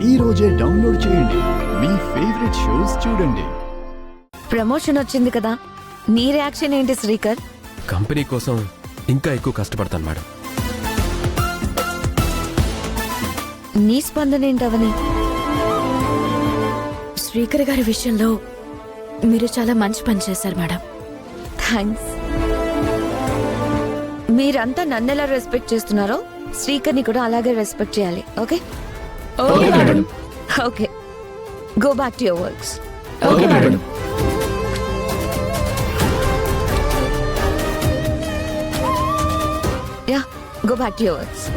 ఈ రోజే డౌన్లోడ్ చేయండి. మీ ఫేవరెట్ షోస్ చూడండి. ప్రమోషన్ వచ్చింది కదా, నీ రియాక్షన్ ఏంటి శ్రీకర్? కంపెనీ కోసం ఇంకా ఎక్కువ కష్టపడతాను మేడం. నీ స్పందన ఏంటవని? శ్రీకర్ గారి విషయంలో మీరు చాలా మంచి పని చేశారు మేడం. థ్యాంక్స్. మీరంతా నన్ను ఎలా రెస్పెక్ట్ చేస్తున్నారో శ్రీకర్ని కూడా అలాగే రెస్పెక్ట్ చేయాలి. Okay okay, go back to your works. Okay madam. Yeah, go back to your works.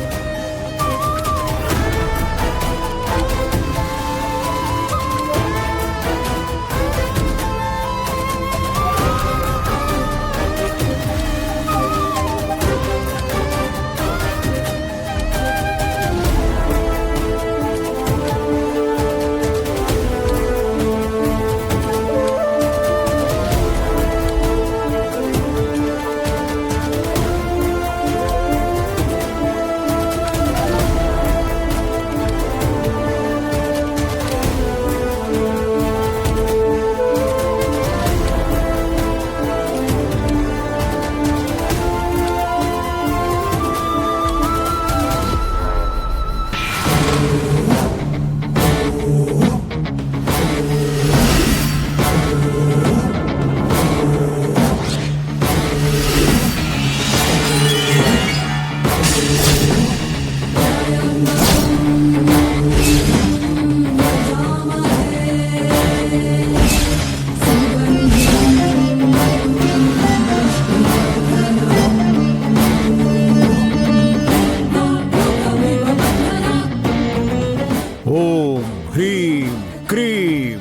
ఓం హ్రీం క్రీం.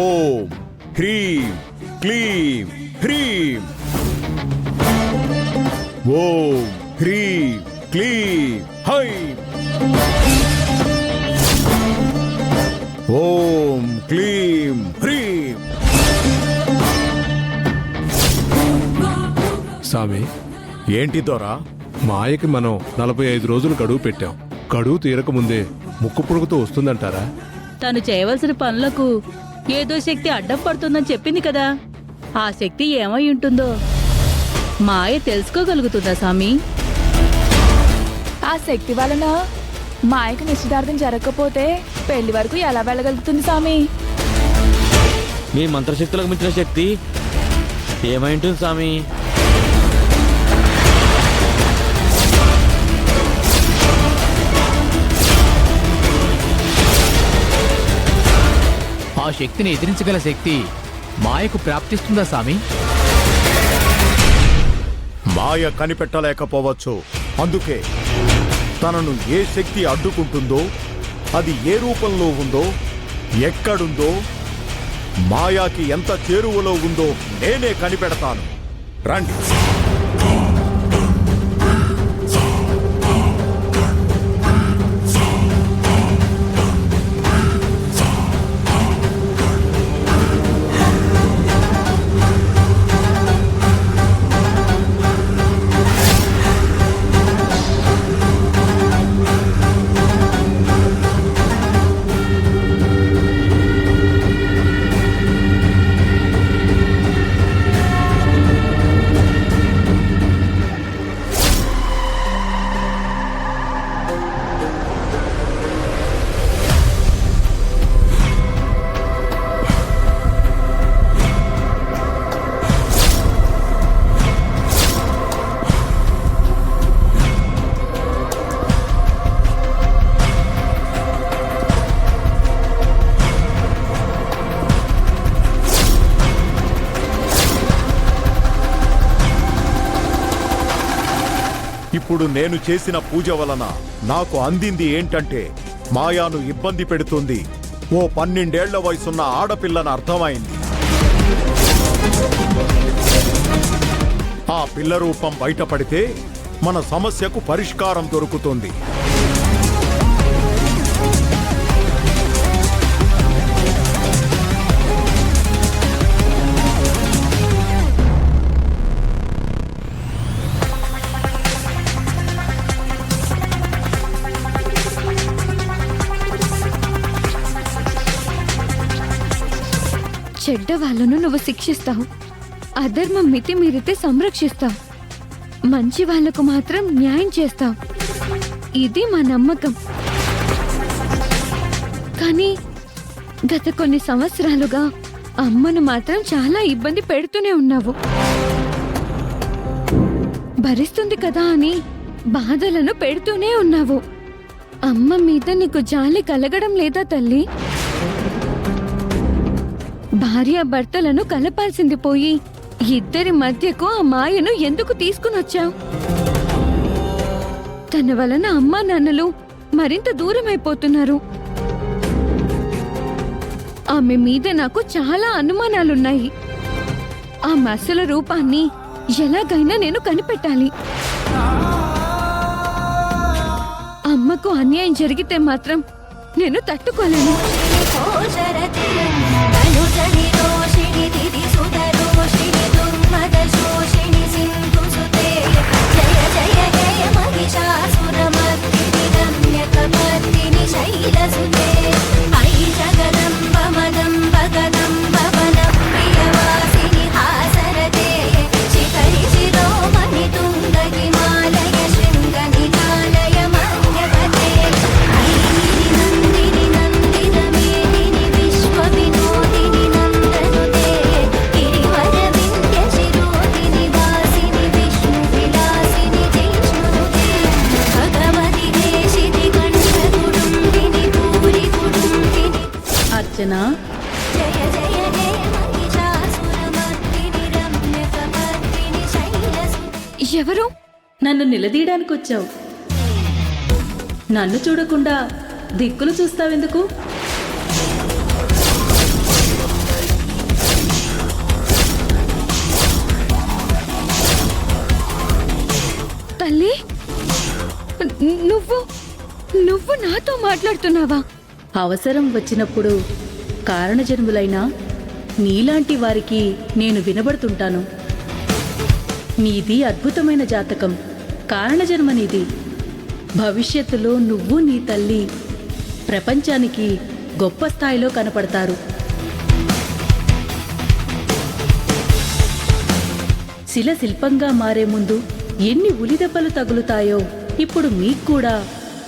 ఓం హ్రీం క్లీం హ్రీం. ఓం హ్రీం క్లీం హైం. ఓం క్లీం హ్రీం. స్వామి, ఏంటి దొరా? మాయకి మనం 45 రోజులు గడువు పెట్టాం. గడువు తీరకముందే ముక్కు పురుగుతో వస్తుందంటారా? తను చేయవలసిన పనులకు ఏదో శక్తి అడ్డం పడుతుందని చెప్పింది కదా, ఆ శక్తి ఏమై ఉంటుందో మాయ తెలుసుకోగలుగుతుందా స్వామి? ఆ శక్తి వలన మాయకు నిశ్చితార్థం జరగకపోతే పెళ్లి వరకు ఎలా వెళ్ళగలుగుతుంది స్వామి? మీ మంత్రశక్తులకు మించిన శక్తి ఏమై ఉంటుంది స్వామి? ఆ శక్తిని ఎదిరించగల శక్తి మాయకు ప్రాప్తిస్తుందా స్వామి? మాయ కనిపెట్టలేకపోవచ్చు. అందుకే తనను ఏ శక్తి అడ్డుకుంటుందో, అది ఏ రూపంలో ఉందో, ఎక్కడుందో, మాయాకి ఎంత చేరువలో ఉందో నేనే కనిపెడతాను. రండి. ఇప్పుడు నేను చేసిన పూజ వలన నాకు అందింది ఏంటంటే, మాయాను ఇబ్బంది పెడుతుంది ఓ 12 ఏళ్ల వయసున్న ఆడపిల్లని అర్థమైంది. ఆ పిల్ల రూపం బయటపడితే మన సమస్యకు పరిష్కారం దొరుకుతుంది. చెడ్డ వాళ్ళను నువ్వు శిక్షిస్తావు, అధర్మం మితి మీరితే సంరక్షిస్తావు, మంచి వాళ్లకు మాత్రం న్యాయం చేస్తావు. ఇది మా నమ్మకం. కానీ గత కొన్ని సంవత్సరాలుగా అమ్మను మాత్రం చాలా ఇబ్బంది పెడుతూనే ఉన్నావు. భరిస్తుంది కదా అని బాధలను పెడుతూనే ఉన్నావు. అమ్మ మీద నీకు జాలి కలగడం లేదా తల్లి? భార్యాభర్తలను కలపాల్సింది పోయి ఇద్దరి మధ్యకు ఆ మాయను ఎందుకు తీసుకునొచ్చావు? తన వలన అమ్మా నాన్నలు మరింత దూరం అయిపోతున్నారు. ఆమె మీద నాకు చాలా అనుమానాలున్నాయి. ఆ అసలు రూపాన్ని ఎలాగైనా నేను కనిపెట్టాలి. అమ్మకు అన్యాయం జరిగితే మాత్రం నేను తట్టుకోలేను. అర్చన, ఎవరు? నన్ను నిలదీయడానికి వచ్చావు. నన్ను చూడకుండా దిక్కులు చూస్తావెందుకు? తల్లి, నువ్వు నాతో మాట్లాడుతున్నావా? అవసరం వచ్చినప్పుడు కారణజన్ములైన నీలాంటి వారికి నేను వినబడుతుంటాను. నీది అద్భుతమైన జాతకం, కారణజన్మ నీది. భవిష్యత్తులో నువ్వు నీ తల్లి ప్రపంచానికి గొప్ప స్థాయిలో కనపడతారు. శిల శిల్పంగా మారే ముందు ఎన్ని ఉలిదెబ్బలు తగులుతాయో ఇప్పుడు మీకు కూడా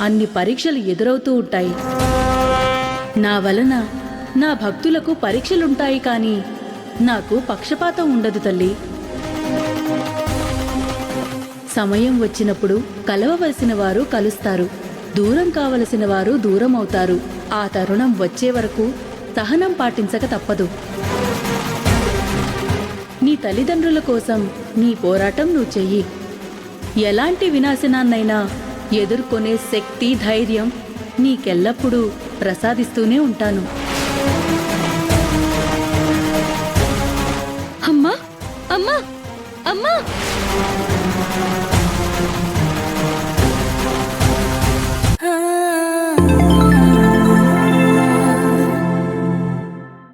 అన్ని పరీక్షలు ఎదురవుతూ ఉంటాయి. నా వలన నా భక్తులకు పరీక్షలుంటాయి, కానీ నాకు పక్షపాతం ఉండదు తల్లి. సమయం వచ్చినప్పుడు కలవవలసిన వారు కలుస్తారు, దూరం కావలసిన వారు దూరం అవుతారు. ఆ తరుణం వచ్చే వరకు సహనం పాటించక తప్పదు. నీ తల్లిదండ్రుల కోసం నీ పోరాటం నువ్వు చెయ్యి. ఎలాంటి వినాశనాన్నైనా ఎదుర్కొనే శక్తి, ధైర్యం నీకెల్లప్పుడూ ప్రసాదిస్తూనే ఉంటాను. అమ్మా, అమ్మా, అమ్మా!